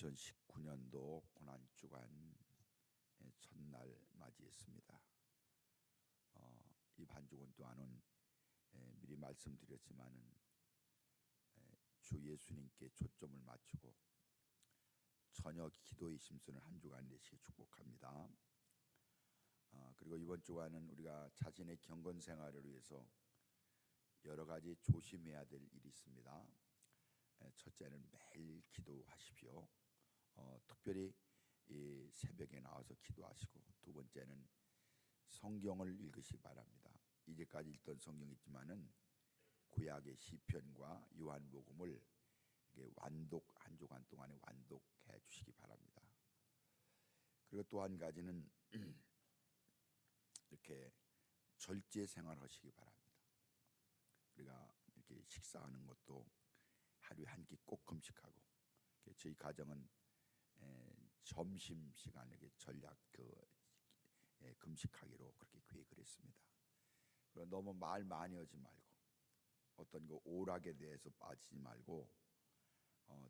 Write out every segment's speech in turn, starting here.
2019년도 고난주간 첫날 맞이했습니다. 이 반주간 동안은 미리 말씀드렸지만은 주 예수님께 초점을 맞추고 저녁 기도의 심순을 한 주간 내시게 축복합니다. 그리고 이번 주간은 우리가 자신의 경건 생활을 위해서 여러 가지 조심해야 될 일이 있습니다. 첫째는 매일 기도하십시오. 특별히 이 새벽에 나와서 기도하시고, 두 번째는 성경을 읽으시 바랍니다. 이제까지 읽던 성경이 있지만은 구약의 시편과 요한복음을 완독, 한 주간 동안에 완독해 주시기 바랍니다. 그리고 또 한 가지는 이렇게 절제 생활하시기 바랍니다. 우리가 이렇게 식사하는 것도 하루에 한 끼 꼭 금식하고, 저희 가정은 점심 시간에 전략 금식하기로 그렇게 계획을 했습니다. 그리고 너무 말 많이 하지 말고, 어떤 거 오락에 대해서 빠지지 말고,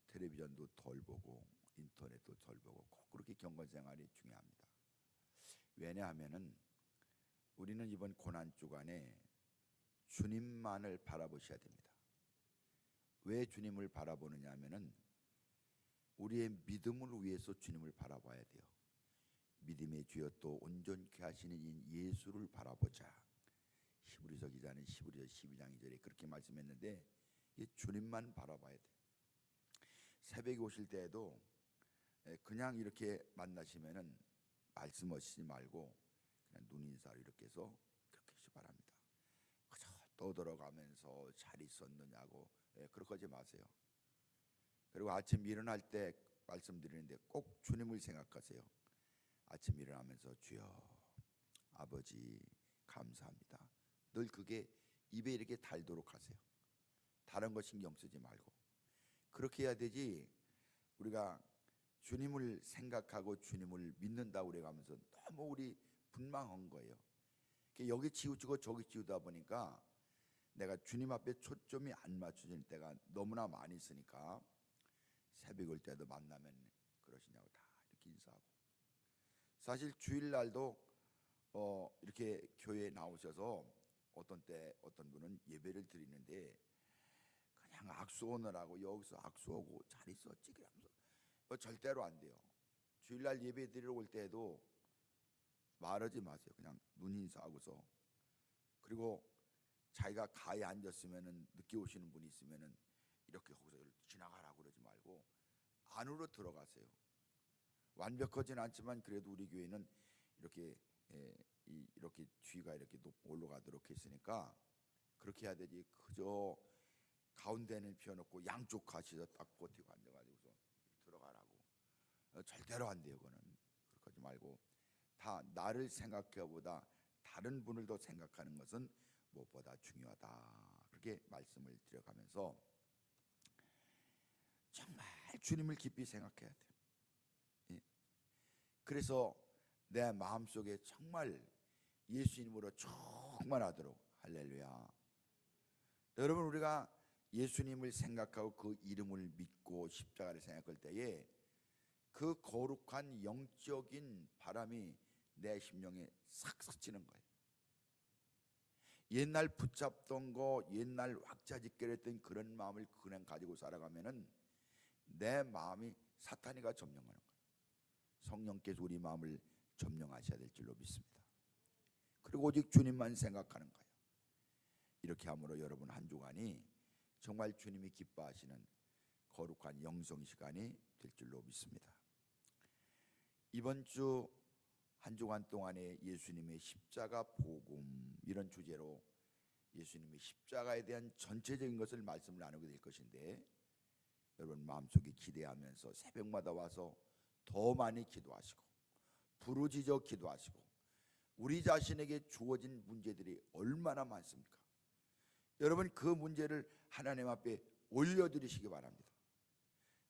텔레비전도 덜 보고 인터넷도 덜 보고, 꼭 그렇게 경건 생활이 중요합니다. 왜냐하면은 우리는 이번 고난 주간에 주님만을 바라보셔야 됩니다. 왜 주님을 바라보느냐 하면은 우리의 믿음을 위해서 주님을 바라봐야 돼요. 믿음의 주여 또 온전케 하시는 이 예수를 바라보자. 히브리서 기자는 히브리서 12장 2절에 그렇게 말씀했는데, 주님만 바라봐야 돼요. 새벽에 오실 때에도 그냥 이렇게 만나시면은 말씀하시지 말고 그냥 눈인사로 이렇게 해서 그렇게 하시기 바랍니다. 그저 떠들어가면서 잘 있었느냐고 그렇게 하지 마세요. 그리고 아침 일어날 때 말씀드리는데 꼭 주님을 생각하세요. 아침 일어나면서 주여 아버지 감사합니다. 늘 그게 입에 이렇게 달도록 하세요. 다른 거 신경 쓰지 말고 그렇게 해야 되지. 우리가 주님을 생각하고 주님을 믿는다고 그래 가면서 너무 우리 분망한 거예요. 여기 치우치고 저기 치우다 보니까 내가 주님 앞에 초점이 안 맞춰질 때가 너무나 많이 있으니까 새벽 올 때도 만나면 그러시냐고 다 이렇게 인사하고, 사실 주일날도 이렇게 교회에 나오셔서 어떤 때 어떤 분은 예배를 드리는데 그냥 악수 오느라고 여기서 악수하고 잘 있었지 그러면서 절대로 안 돼요. 주일날 예배 드리러 올 때에도 말하지 마세요. 그냥 눈 인사하고서, 그리고 자기가 가에 앉았으면은 늦게 오시는 분이 있으면은 이렇게 거기서 지나가라고 그러지 말고 안으로 들어가세요. 완벽하진 않지만 그래도 우리 교회는 이렇게 이렇게 뒤가 이렇게 올라가도록 했으니까 그렇게 해야 되지. 그저 가운데는 피워놓고 양쪽 가시서 딱 버티고 앉아가지고서 들어가라고 절대로 안 돼요. 그거는 그렇게 하지 말고 다 나를 생각해보다 다른 분을 더 생각하는 것은 무엇보다 중요하다. 그렇게 말씀을 드려가면서 정말 주님을 깊이 생각해야 돼요. 그래서 내 마음속에 정말 예수님으로 충만하도록, 할렐루야. 여러분, 우리가 예수님을 생각하고 그 이름을 믿고 십자가를 생각할 때에 그 거룩한 영적인 바람이 내 심령에 싹 스치는 거예요. 옛날 붙잡던 거, 옛날 왁자지껄 했던 그런 마음을 그냥 가지고 살아가면은 내 마음이 사탄이가 점령하는 거예요. 성령께서 우리 마음을 점령하셔야 될 줄로 믿습니다. 그리고 오직 주님만 생각하는 거예요. 이렇게 함으로 여러분 한 주간이 정말 주님이 기뻐하시는 거룩한 영성 시간이 될 줄로 믿습니다. 이번 주 한 주간 동안에 예수님의 십자가 복음, 이런 주제로 예수님의 십자가에 대한 전체적인 것을 말씀을 나누게 될 것인데, 여러분 마음속에 기대하면서 새벽마다 와서 더 많이 기도하시고 부르짖어 기도하시고, 우리 자신에게 주어진 문제들이 얼마나 많습니까? 여러분 그 문제를 하나님 앞에 올려드리시기 바랍니다.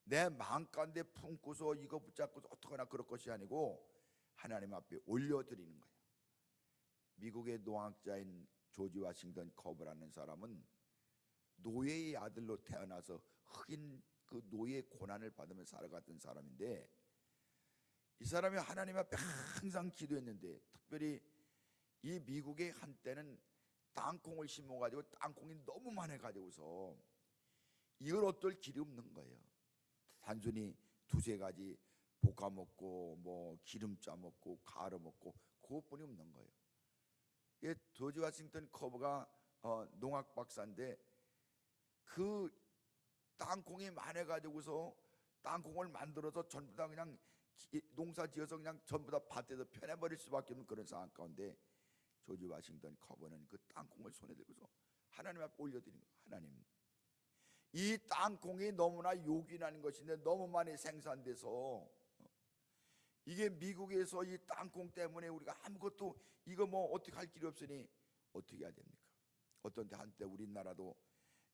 내 마음 가운데 품고서 이거 붙잡고서 어떡하나 그럴 것이 아니고 하나님 앞에 올려드리는 거예요. 미국의 노학자인 조지 워싱턴 커브라는 사람은 노예의 아들로 태어나서 흑인 그 노예 고난을 받으며 살아갔던 사람인데, 이 사람이 하나님 앞에 항상 기도했는데, 특별히 이 미국에 한때는 땅콩을 심어가지고 땅콩이 너무 많아가지고서 이걸 어떨 길이 없는 거예요. 단순히 두세 가지 볶아 먹고 뭐 기름 짜 먹고 갈아 먹고 그것뿐이 없는 거예요. 이 조지 워싱턴 커버가 농학 박사인데, 그 땅콩이 많아가지고서 땅콩을 만들어서 전부 다 그냥 농사 지어서 그냥 전부 다 밭에서 편해버릴 수밖에 없는 그런 상황 가운데, 조지 워싱턴 커버는 그 땅콩을 손에 들고서 하나님 앞에 올려드린 거예요. 하나님, 이 땅콩이 너무나 요긴한 것인데 너무 많이 생산돼서 이게 미국에서 이 땅콩 때문에 우리가 아무것도 이거 뭐 어떻게 할 길이 없으니 어떻게 해야 됩니까? 어떤 때 한때 우리나라도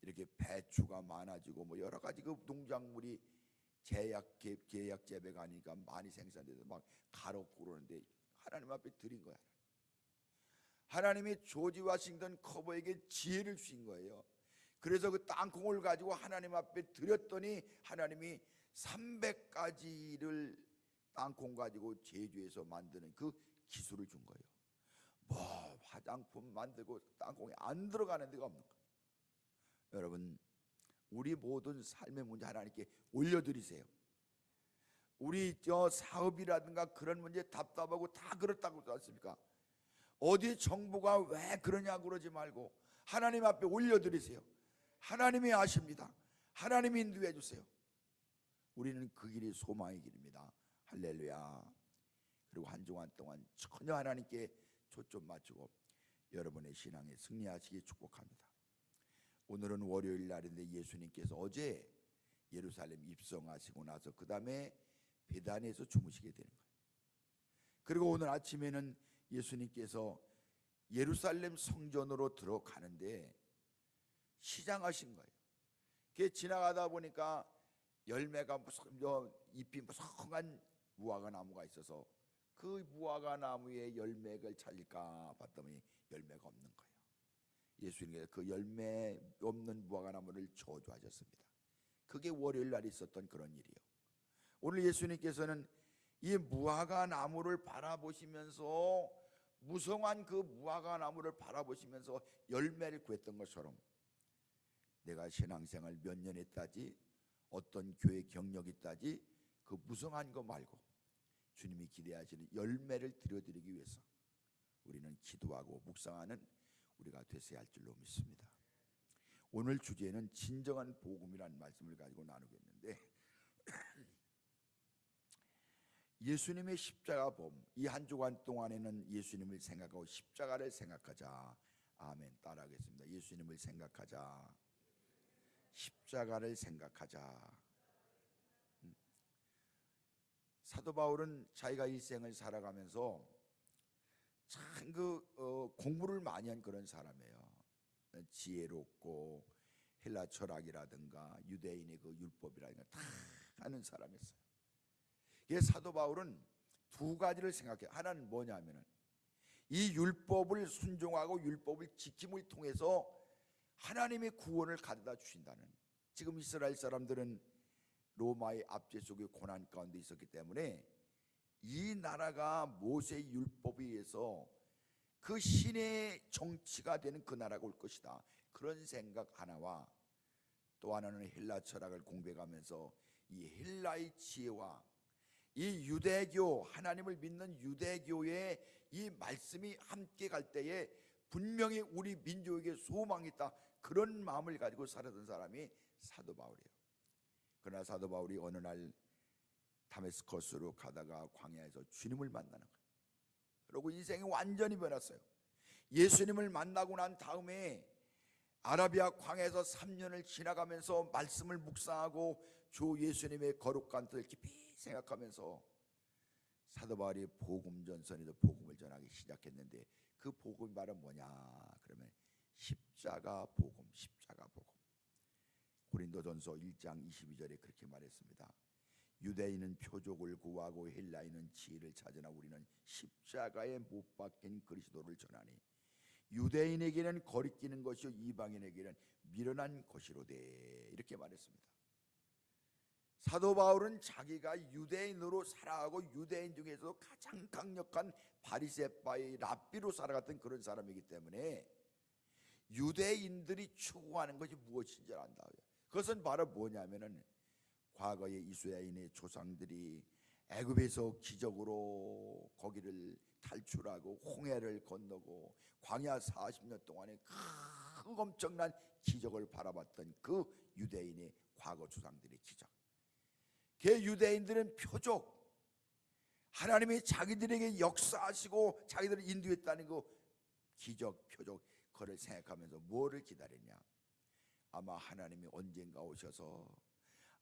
이렇게 배추가 많아지고 뭐 여러 가지 그 농작물이 계약 재배가 아니니까 많이 생산돼서 막 가롭고 그러는데, 하나님 앞에 드린 거야. 하나님이 조지 워싱턴 커버에게 지혜를 주신 거예요. 그래서 그 땅콩을 가지고 하나님 앞에 드렸더니 하나님이 300가지를 땅콩 가지고 제주에서 만드는 그 기술을 준 거예요. 뭐 화장품 만들고 땅콩이 안 들어가는 데가 없는 거예요. 여러분, 우리 모든 삶의 문제 하나님께 올려드리세요. 우리 사업이라든가 그런 문제 답답하고 다 그렇다고 그러지 않습니까? 어디 정부가 왜 그러냐 그러지 말고 하나님 앞에 올려드리세요. 하나님이 아십니다. 하나님이 인도해 주세요. 우리는 그 길이 소망의 길입니다. 할렐루야. 그리고 한 주간 동안 전혀 하나님께 초점 맞추고 여러분의 신앙에 승리하시기 축복합니다. 오늘은 월요일 날인데 예수님께서 어제 예루살렘 입성하시고 나서 그 다음에 베다니에서 주무시게 되는 거예요. 그리고 오늘 아침에는 예수님께서 예루살렘 성전으로 들어가는데 시장하신 거예요. 그게 지나가다 보니까 열매가 잎이 무성한 무화과 나무가 있어서 그 무화과 나무에 열매를 찾을까 봤더니 열매가 없는 거예요. 예수님께서 그 열매 없는 무화과 나무를 저주하셨습니다. 그게 월요일 날 있었던 그런 일이요. 오늘 예수님께서는 이 무화과 나무를 바라보시면서, 무성한 그 무화과 나무를 바라보시면서 열매를 구했던 것처럼, 내가 신앙생활 몇 년 했다지, 어떤 교회 경력이 있다지, 그 무성한 거 말고 주님이 기대하시는 열매를 드려드리기 위해서 우리는 기도하고 묵상하는 우리가 되어야 할 줄로 믿습니다. 오늘 주제는 진정한 복음이라는 말씀을 가지고 나누겠는데, 예수님의 십자가 봄, 이 한 주간 동안에는 예수님을 생각하고 십자가를 생각하자. 아멘. 따라하겠습니다. 예수님을 생각하자. 십자가를 생각하자. 사도 바울은 자기가 일생을 살아가면서 참 공부를 많이 한 그런 사람이에요. 지혜롭고 헬라 철학이라든가 유대인의 그 율법이라든가 다 아는 사람이었어요. 사도 바울은 두 가지를 생각해요. 하나는 뭐냐면은 이 율법을 순종하고 율법을 지킴을 통해서 하나님의 구원을 가져다 주신다는, 지금 이스라엘 사람들은 로마의 압제 속의 고난 가운데 있었기 때문에 이 나라가 모세의 율법에 의해서 그 신의 정치가 되는 그 나라가 올 것이다, 그런 생각 하나와, 또 하나는 헬라 철학을 공부해가면서 이 헬라의 지혜와 이 유대교, 하나님을 믿는 유대교의 이 말씀이 함께 갈 때에 분명히 우리 민족에게 소망이 있다, 그런 마음을 가지고 살았던 사람이 사도 바울이에요. 그러나 사도 바울이 어느 날 다메스커스로 가다가 광야에서 주님을 만나는 거예요. 그리고 인생이 완전히 변했어요. 예수님을 만나고 난 다음에 아라비아 광야에서 3년을 지나가면서 말씀을 묵상하고 주 예수님의 거룩한 뜻을 깊이 생각하면서 사도 바울이 복음 전선에서 복음을 전하기 시작했는데, 그 복음이 바로 뭐냐 그러면 십자가 복음, 십자가 복음. 고린도전서 1장 22절에 그렇게 말했습니다. 유대인은 표적을 구하고 헬라인은 지혜를 찾으나 우리는 십자가에 못 박힌 그리스도를 전하니 유대인에게는 거리끼는 것이요 이방인에게는 미련한 것이로되, 이렇게 말했습니다. 사도 바울은 자기가 유대인으로 살아가고 유대인 중에서 가장 강력한 바리새파의 랍비로 살아갔던 그런 사람이기 때문에 유대인들이 추구하는 것이 무엇인지 안다. 그것은 바로 뭐냐면은 과거의 이스라엘의 조상들이 애굽에서 기적으로 거기를 탈출하고 홍해를 건너고 광야 40년 동안에 큰 엄청난 기적을 바라봤던 그 유대인의 과거 조상들의 기적. 그 유대인들은 표적, 하나님이 자기들에게 역사하시고 자기들을 인도했다는 그 기적, 표적, 그걸 생각하면서 뭐를 기다리냐? 아마 하나님이 언젠가 오셔서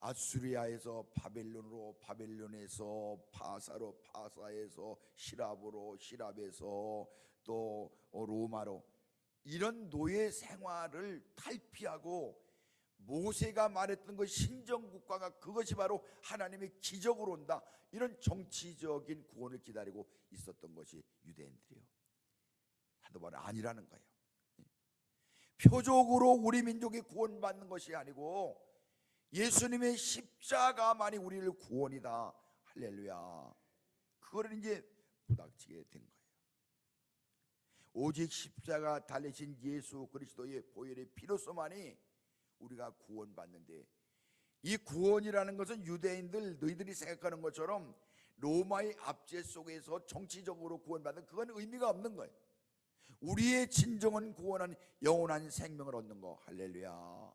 아수리아에서 바벨론으로, 바벨론에서 파사로, 파사에서 시랍으로, 시랍에서 또 로마로, 이런 노예 생활을 탈피하고 모세가 말했던 그 신정국가가 그것이 바로 하나님의 기적으로 온다, 이런 정치적인 구원을 기다리고 있었던 것이 유대인들이요. 사도 바울은 아니라는 거예요. 표적으로 우리 민족이 구원받는 것이 아니고 예수님의 십자가만이 우리를 구원이다. 할렐루야. 그거를 이제 부닥치게 된 거예요. 오직 십자가 달리신 예수 그리스도의 보혈의 피로서만이 우리가 구원받는데, 이 구원이라는 것은 유대인들 너희들이 생각하는 것처럼 로마의 압제 속에서 정치적으로 구원받는, 그건 의미가 없는 거예요. 우리의 진정한 구원은 영원한 생명을 얻는 거. 할렐루야.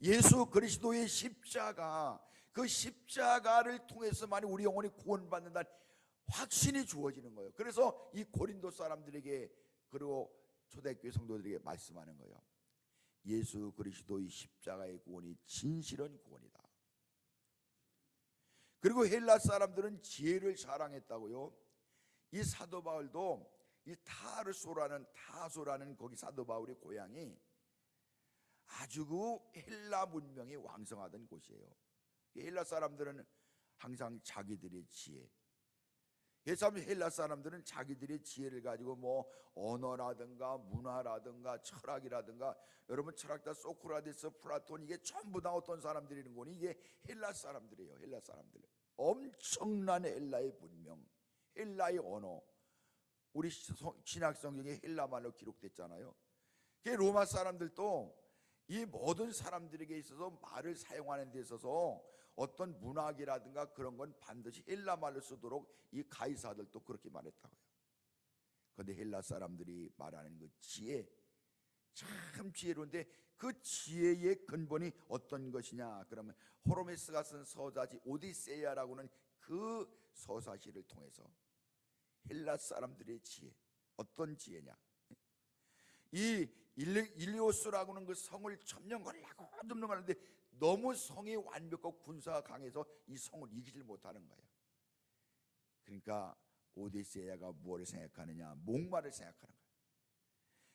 예수 그리스도의 십자가, 그 십자가를 통해서만 우리 영혼이 구원받는다는 확신이 주어지는 거예요. 그래서 이 고린도 사람들에게 그리고 초대교회 성도들에게 말씀하는 거예요. 예수 그리스도의 십자가의 구원이 진실한 구원이다. 그리고 헬라 사람들은 지혜를 자랑했다고요. 이 사도 바울도 이 타소라는 거기 사도 바울의 고향이 아주 그 헬라 문명이 왕성하던 곳이에요. 헬라 사람들은 항상 자기들의 지혜, 헬라 사람들은 자기들의 지혜를 가지고 뭐 언어라든가 문화라든가 철학이라든가, 여러분 철학자 소크라테스, 플라톤, 이게 전부 다 어떤 사람들이 있는 거니? 이게 헬라 사람들이에요. 헬라 사람들. 엄청난 헬라의 문명, 헬라의 언어. 우리 신약 성경에 헬라 말로 기록됐잖아요. 로마 사람들도 이 모든 사람들에게 있어서 말을 사용하는 데 있어서 어떤 문학이라든가 그런 건 반드시 헬라 말로 쓰도록 이 가이사들도 그렇게 말했다고요. 그런데 헬라 사람들이 말하는 그 지혜, 참 지혜로운데 그 지혜의 근본이 어떤 것이냐? 그러면 호르메스가 쓴 서자지 오디세이아라고는 그 서사시를 통해서 헬라 사람들의 지혜, 어떤 지혜냐? 이 일리오스라고는 그 성을 점령하는데 너무 성이 완벽하고 군사가 강해서 이 성을 이기질 못하는 거예요. 그러니까 오디세이아가 무엇을 생각하느냐? 목마를 생각하는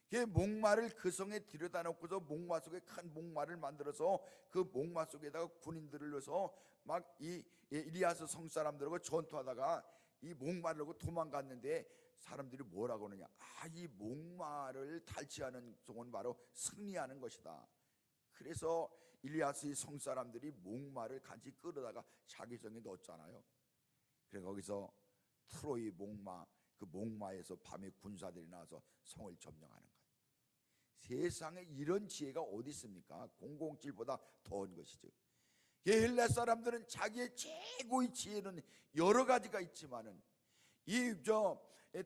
거예요. 목마를 그 성에 들여다 놓고서 목마 속에 큰 목마를 만들어서 그 목마 속에다가 군인들을 넣어서 막 이 일리아스 성 사람들하고 전투하다가 이 목마를 놓고 도망갔는데 사람들이 뭐라고 하느냐? 이 목마를 탈취하는 종은 바로 승리하는 것이다. 그래서 일리아스의 성 사람들이 목마를 간지 끌어다가 자기 성에 넣었잖아요. 그래서 거기서 트로이 목마, 그 목마에서 밤에 군사들이 나와서 성을 점령하는 거예요. 세상에 이런 지혜가 어디 있습니까? 007보다 더한 것이죠. 헬라 사람들은 자기의 최고의 지혜는 여러 가지가 있지만은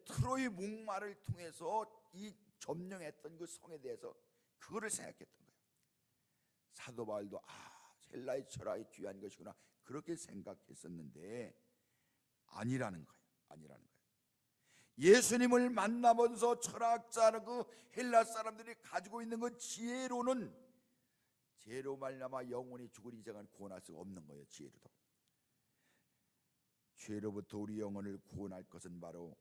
트로이 목마를 통해서 이 점령했던 그 성에 대해서 그거를 생각했던 거예요. 사도 바울도 헬라의 철학이 귀한 것이구나 그렇게 생각했었는데 아니라는 거예요. 아니라는 거예요. 예수님을 만나면서 철학자는 그 헬라 사람들이 가지고 있는 그 지혜로는 죄로 말미암아 영원히 죽을 이상은 구원할 수가 없는 거예요. 지혜로도. 죄로부터 우리 영혼을 구원할 것은 바로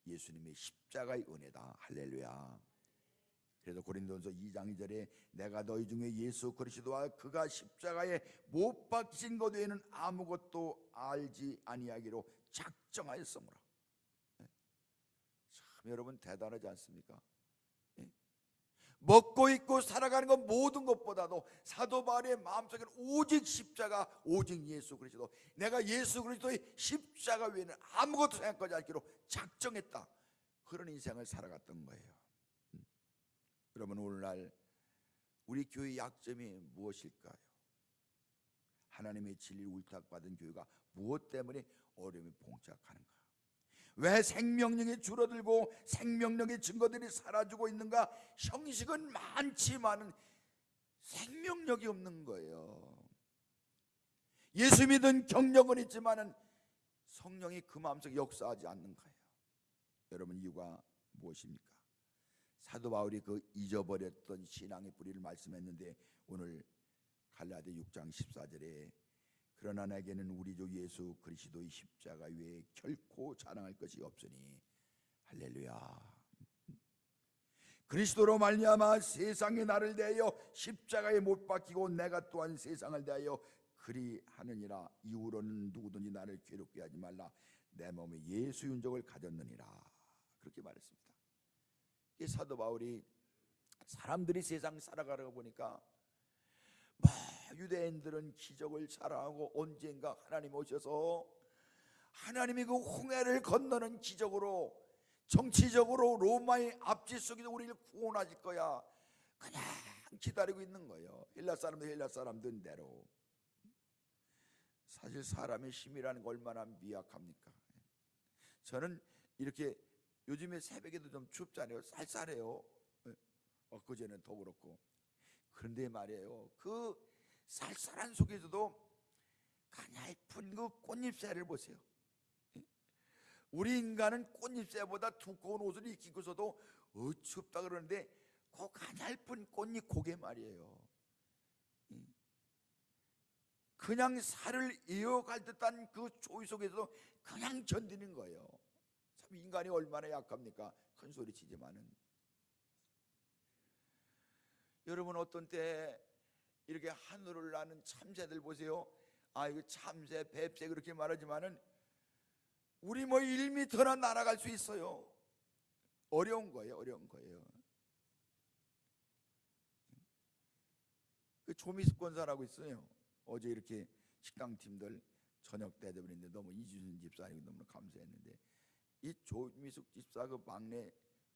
예수님의 십자가의 은혜다. 할렐루야. 그래서 고린도전서 2장 2절에 내가 너희 중에 예수 그리스도와 그가 십자가에 못 박히신 것 외에는 아무것도 알지 아니하기로 작정하였으므로. 참 여러분 대단하지 않습니까? 먹고 있고 살아가는 것 모든 것보다도 사도 바울의 마음속에는 오직 십자가, 오직 예수 그리스도, 내가 예수 그리스도의 십자가 외에는 아무것도 생각하지 않기로 작정했다. 그런 인생을 살아갔던 거예요. 여러분, 오늘날 우리 교회의 약점이 무엇일까요? 하나님의 진리를 울탁받은 교회가 무엇 때문에 어려움이 봉착하는가? 왜 생명력이 줄어들고 생명력의 증거들이 사라지고 있는가? 형식은 많지만 생명력이 없는 거예요. 예수 믿은 경력은 있지만 성령이 그 마음속에 역사하지 않는 거예요. 여러분, 이유가 무엇입니까? 사도 바울이 그 잊어버렸던 신앙의 뿌리를 말씀했는데, 오늘 갈라디아 6장 14절에 그러나 내게는 우리 주 예수 그리스도의 십자가 외에 결코 자랑할 것이 없으니, 할렐루야, 그리스도로 말미암아 세상이 나를 대하여 십자가에 못 박히고 내가 또한 세상을 대하여 그리하느니라. 이후로는 누구든지 나를 괴롭게 하지 말라. 내 몸에 예수 윤족을 가졌느니라. 그렇게 말했습니다. 이 사도 바울이 사람들이 세상 살아가려고 보니까 유대인들은 기적을 자랑하고 언젠가 하나님 오셔서 하나님이 그 홍해를 건너는 기적으로, 정치적으로 로마의 압제 속에서 우리를 구원하실 거야, 그냥 기다리고 있는 거예요. 헬라 사람들 헬라 사람들 대로. 사실 사람의 힘이라는 게 얼마나 미약합니까? 저는 이렇게 요즘에 새벽에도 좀 춥잖아요. 쌀쌀해요. 엊그제는 더 그렇고. 그런데 말이에요, 그 쌀쌀한 속에서도 가냘픈 그 꽃잎새를 보세요. 우리 인간은 꽃잎새보다 두꺼운 옷을 입고서도 춥다 그러는데 그 가냘픈 꽃잎 고개 말이에요, 그냥 살을 이어갈 듯한 그 조이 속에서 그냥 견디는 거예요. 참 인간이 얼마나 약합니까? 큰 소리 치지만은. 여러분, 어떤 때 이렇게 하늘을 나는 참새들 보세요. 이거 참새, 뱁새 그렇게 말하지만은 우리 1m나 날아갈 수 있어요. 어려운 거예요, 어려운 거예요. 그 조미숙 권사라고 있어요. 어제 이렇게 식당팀들 저녁 대접을 너무 이주순 집사님 너무 감사했는데, 이 조미숙 집사 그 막내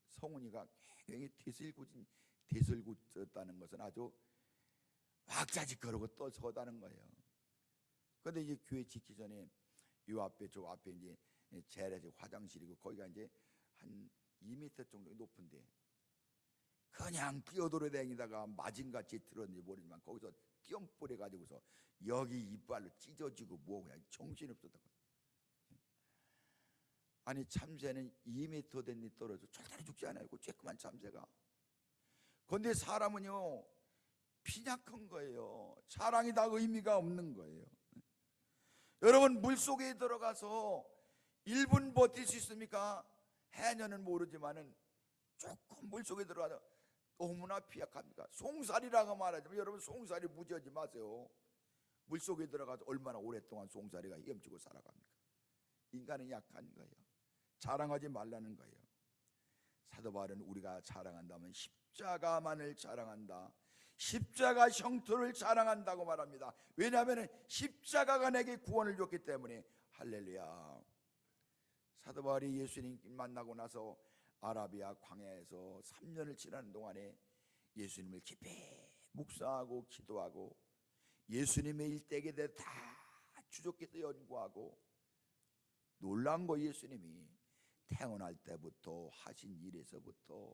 성훈이가 굉장히 대슬궂었다는 것은 아주 왁자지껄하고 또 서다는 거예요. 그런데 이제 교회 짓기 전에 요 앞에 저 앞에 이제 재래식 화장실이고, 거기가 이제 한 2m 정도 높은데 그냥 뛰어돌아 다니다가 마진같이 들었는지 모르지만 거기서 띄엄뿌려 가지고서 여기 이빨로 찢어지고 뭐 그냥 정신없었다고. 아니, 참새는 2m 된 데 떨어져 절대로 죽지 않아요. 그 쬐끄만 참새가. 그런데 사람은요 빈약한 거예요. 사랑이 다 의미가 없는 거예요. 여러분, 물속에 들어가서 1분 버틸 수 있습니까? 해녀는 모르지만은 조금 물속에 들어가서 너무나 피약합니까? 송사리라고 말하지만 여러분, 송사리 무지하지 마세요. 물속에 들어가서 얼마나 오랫동안 송사리가 헤엄치고 살아갑니까? 인간은 약한 거예요. 자랑하지 말라는 거예요. 사도 바울은 우리가 자랑한다면 십자가만을 자랑한다, 십자가 형통을 자랑한다고 말합니다. 왜냐하면 십자가가 내게 구원을 줬기 때문에. 할렐루야. 사도 바울이 예수님 만나고 나서 아라비아 광야에서 3년을 지나는 동안에 예수님을 깊이 묵상하고 기도하고 예수님의 일대기에 대해 다 추적해서 연구하고, 놀란 거, 예수님이 태어날 때부터 하신 일에서부터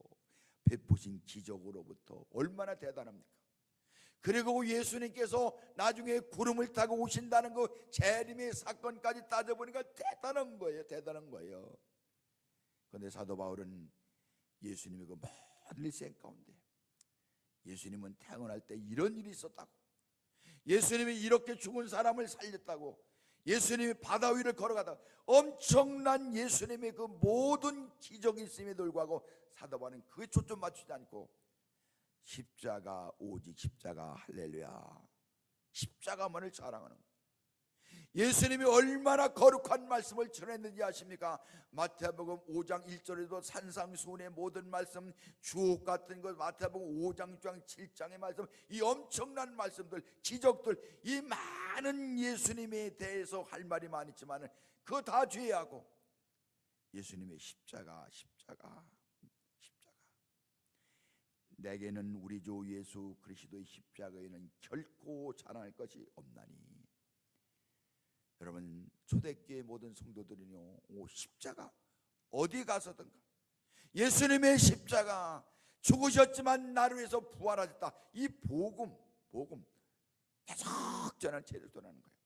베푸신 기적으로부터 얼마나 대단합니까? 그리고 예수님께서 나중에 구름을 타고 오신다는 그 재림의 사건까지 따져보니까 대단한 거예요, 대단한 거예요. 그런데 사도 바울은 예수님의 그 모든 일생 가운데 예수님은 태어날 때 이런 일이 있었다고, 예수님이 이렇게 죽은 사람을 살렸다고, 예수님이 바다 위를 걸어가다 엄청난 예수님의 그 모든 기적이 있음에도 불구하고 사도 바울은 그에 초점 맞추지 않고 십자가, 오직 십자가, 할렐루야, 십자가만을 자랑하는 거예요. 예수님이 얼마나 거룩한 말씀을 전했는지 아십니까? 마태복음 5장 1절에도 산상수훈의 모든 말씀, 주옥 같은 것, 마태복음 5장 7장의 말씀, 이 엄청난 말씀들, 기적들, 이 많은 예수님에 대해서 할 말이 많지만 그거 다 제외하고 예수님의 십자가. 내게는 우리 주 예수 그리스도의 십자가에는 결코 자랑할 것이 없나니. 여러분, 초대교회 모든 성도들은요, 십자가 어디 가서든가 예수님의 십자가, 죽으셨지만 나를 위해서 부활하셨다, 이 복음 계속 전하는 제를 전하는 거예요.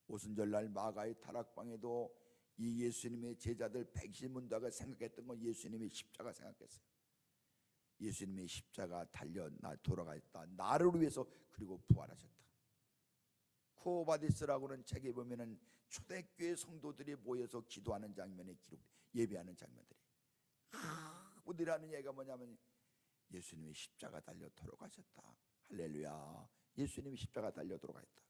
오순절날 마가의 타락방에도 이 예수님의 제자들 백신문다가 생각했던 건 예수님의 십자가 생각했어요. 예수님의 십자가 달려 나 돌아가셨다, 나를 위해서, 그리고 부활하셨다. 쿠오바디스라고는 책에 보면은 초대교회 성도들이 모여서 기도하는 장면에 기록, 예배하는 장면들이 어디라는 얘기가 뭐냐면 예수님이 십자가 달려 돌아가셨다. 할렐루야. 예수님이 십자가 달려 돌아가셨다.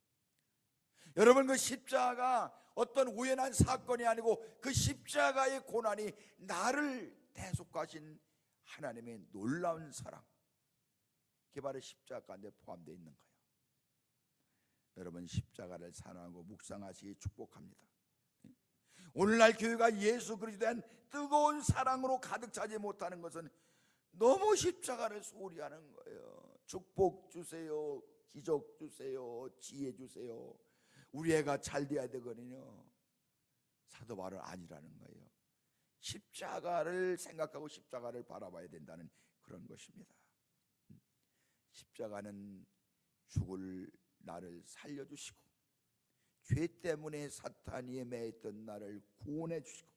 여러분, 그 십자가 어떤 우연한 사건이 아니고 그 십자가의 고난이 나를 대속하신 하나님의 놀라운 사랑, 그게 바로 십자가 가운데 포함되어 있는 거예요. 여러분, 십자가를 사랑하고 묵상하시기 축복합니다. 오늘날 교회가 예수 그리스도에 대한 뜨거운 사랑으로 가득 차지 못하는 것은 너무 십자가를 소홀히 하는 거예요. 축복 주세요, 기적 주세요, 지혜 주세요, 우리 애가 잘 돼야 되거든요. 사도 바울 아니라는 거예요. 십자가를 생각하고 십자가를 바라봐야 된다는 그런 것입니다. 십자가는 죽을 나를 살려주시고 죄 때문에 사탄이 매했던 나를 구원해 주시고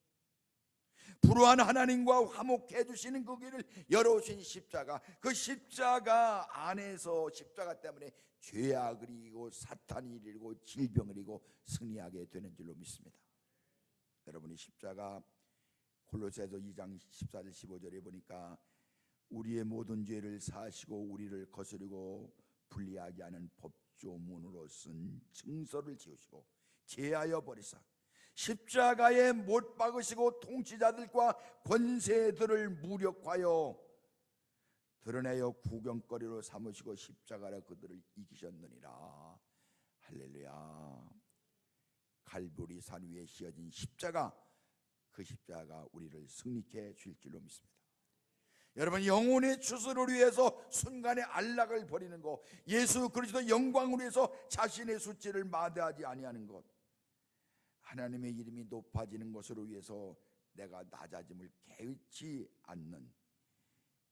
불우한 하나님과 화목해 주시는 그 길을 열어오신 십자가, 그 십자가 안에서 십자가 때문에 죄악을 이기고 사탄이 이기고 질병을 이기고 승리하게 되는 줄로 믿습니다. 여러분이 십자가, 골로새서 2장 14절 15절에 보니까 우리의 모든 죄를 사하시고 우리를 거스르고 불리하게 하는 법조문으로 쓴 증서를 지우시고 제하여 버리사 십자가에 못 박으시고 통치자들과 권세들을 무력하여 드러내어 구경거리로 삼으시고 십자가로 그들을 이기셨느니라. 할렐루야. 갈보리 산 위에 씌어진 십자가, 그 십자가가 우리를 승리케 줄 줄로 믿습니다. 여러분, 영혼의 추수를 위해서 순간의 안락을 버리는 것, 예수 그리스도 영광을 위해서 자신의 수치를 마다하지 아니하는 것, 하나님의 이름이 높아지는 것으로 위해서 내가 낮아짐을 개의치 않는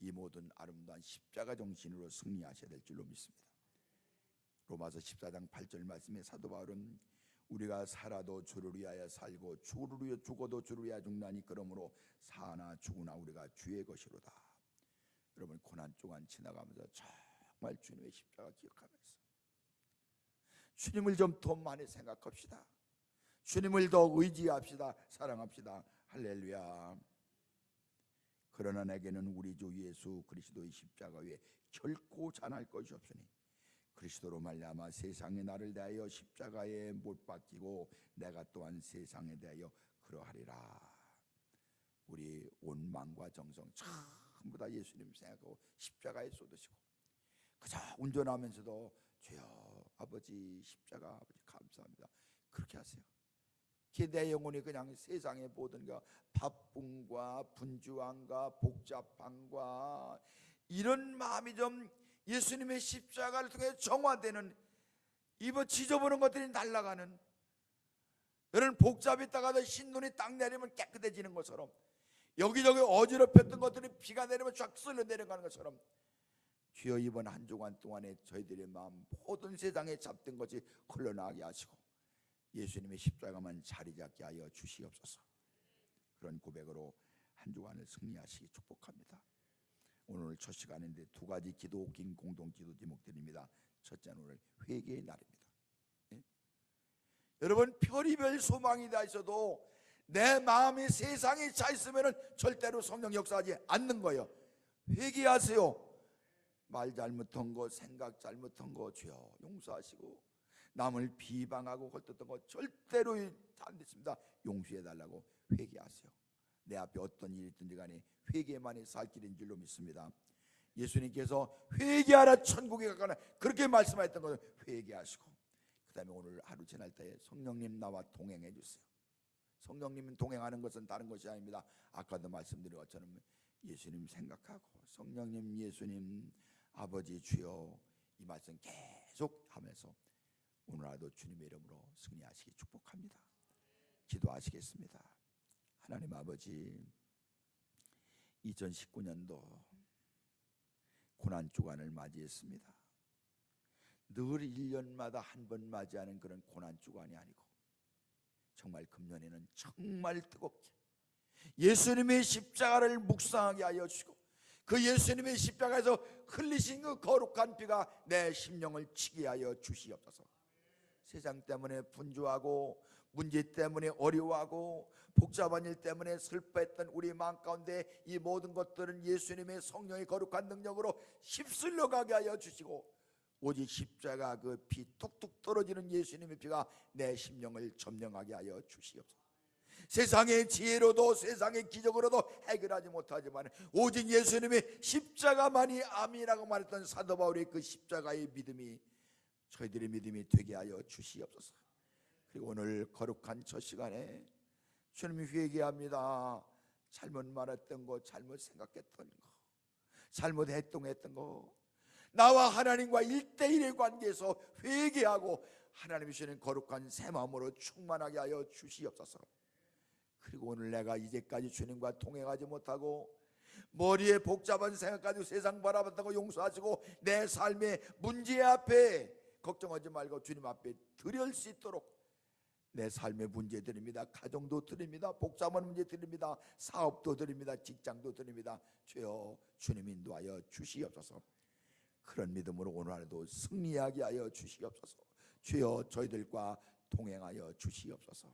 이 모든 아름다운 십자가 정신으로 승리하셔야 될 줄로 믿습니다. 로마서 14장 8절 말씀에 사도 바울은 우리가 살아도 주를 위하여 살고 죽어도 주를 위하여 죽나니 그러므로 사나 죽으나 우리가 주의 것이로다. 여러분, 고난 동안 지나가면서 정말 주님의 십자가 기억하면서 주님을 좀 더 많이 생각합시다. 주님을 더 의지합시다. 사랑합시다. 할렐루야. 그러나 내게는 우리 주 예수 그리스도의 십자가 외에 결코 잔할 것이 없으니 그리스도로 말미암아 세상에 나를 대하여 십자가에 못 박히고 내가 또한 세상에 대하여 그러하리라. 우리 온 마음과 정성 전부 다 예수님 생각하고 십자가에 쏟으시고 그저 운전하면서도 주여 아버지 십자가 아버지 감사합니다, 그렇게 하세요. 내 영혼이 그냥 세상의 모든 것, 바쁨과 분주함과 복잡함과 이런 마음이 좀 예수님의 십자가를 통해 정화되는, 입어 지저분한 것들이 날아가는, 여러분 복잡했다가도 흰눈이 딱 내리면 깨끗해지는 것처럼, 여기저기 어지럽혔던 것들이 비가 내리면 쫙 쓸려 내려가는 것처럼, 주여 이번 한 주간 동안에 저희들의 마음 모든 세상에 잡던 것이 흘러나가게 하시고 예수님의 십자가만 자리 잡게 하여 주시옵소서. 그런 고백으로 한 주간을 승리하시기 축복합니다. 오늘 첫 시간인데 두 가지 기도, 긴 공동 기도 제목들입니다. 첫째는 오늘 회개의 날입니다. 예? 여러분, 별의별 소망이 다 있어도 내 마음이 세상에 차 있으면 절대로 성령 역사하지 않는 거예요. 회개하세요. 말 잘못한 거, 생각 잘못한 거 주여 용서하시고 남을 비방하고 헐뜯던 거 절대로 안 됐습니다. 용서해달라고 회개하세요. 내 앞에 어떤 일이 있든지 간에 회개만이 살 길인 줄로 믿습니다. 예수님께서 회개하라 천국에 가거나 그렇게 말씀하셨던 것을 회개하시고, 그 다음에 오늘 하루 지날 때 성령님 나와 동행해 주세요. 성령님 동행하는 것은 다른 것이 아닙니다. 아까도 말씀드린 것처럼 예수님 생각하고 성령님, 예수님, 아버지, 주여, 이 말씀 계속 하면서 오늘 하루도 주님의 이름으로 승리하시기 축복합니다. 기도하시겠습니다. 하나님 아버지, 2019년도 고난주간을 맞이했습니다. 늘 1년마다 한 번 맞이하는 그런 고난주간이 아니고 정말 금년에는 정말 뜨겁게 예수님의 십자가를 묵상하게 하여 주시고, 그 예수님의 십자가에서 흘리신 그 거룩한 피가 내 심령을 치게 하여 주시옵소서. 세상 때문에 분주하고 문제 때문에 어려워하고 복잡한 일 때문에 슬퍼했던 우리 마음 가운데 이 모든 것들은 예수님의 성령의 거룩한 능력으로 휩쓸려 가게 하여 주시고, 오직 십자가 그 피 뚝뚝 떨어지는 예수님의 피가 내 심령을 점령하게 하여 주시옵소서. 세상의 지혜로도 세상의 기적으로도 해결하지 못하지만 오직 예수님의 십자가만이 암이라고 말했던 사도 바울의 그 십자가의 믿음이 저희들의 믿음이 되게 하여 주시옵소서. 그리고 오늘 거룩한 첫 시간에 주님 회개합니다. 잘못 말했던 거, 잘못 생각했던 거, 잘못 행동했던 거, 나와 하나님과 1대1의 관계에서 회개하고 하나님이 주시는 거룩한 새 마음으로 충만하게 하여 주시옵소서. 그리고 오늘 내가 이제까지 주님과 동행하지 못하고 머리에 복잡한 생각 가지고 세상 바라봤다고 용서하시고 내 삶의 문제 앞에 걱정하지 말고 주님 앞에 드릴 수 있도록, 내 삶의 문제 드립니다. 가정도 드립니다. 복잡한 문제 드립니다. 사업도 드립니다. 직장도 드립니다. 주여, 주님 인도하여 주시옵소서. 그런 믿음으로 오늘 하루도 승리하게 하여 주시옵소서. 주여, 저희들과 동행하여 주시옵소서.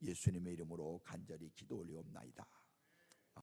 예수님의 이름으로 간절히 기도 올리옵나이다.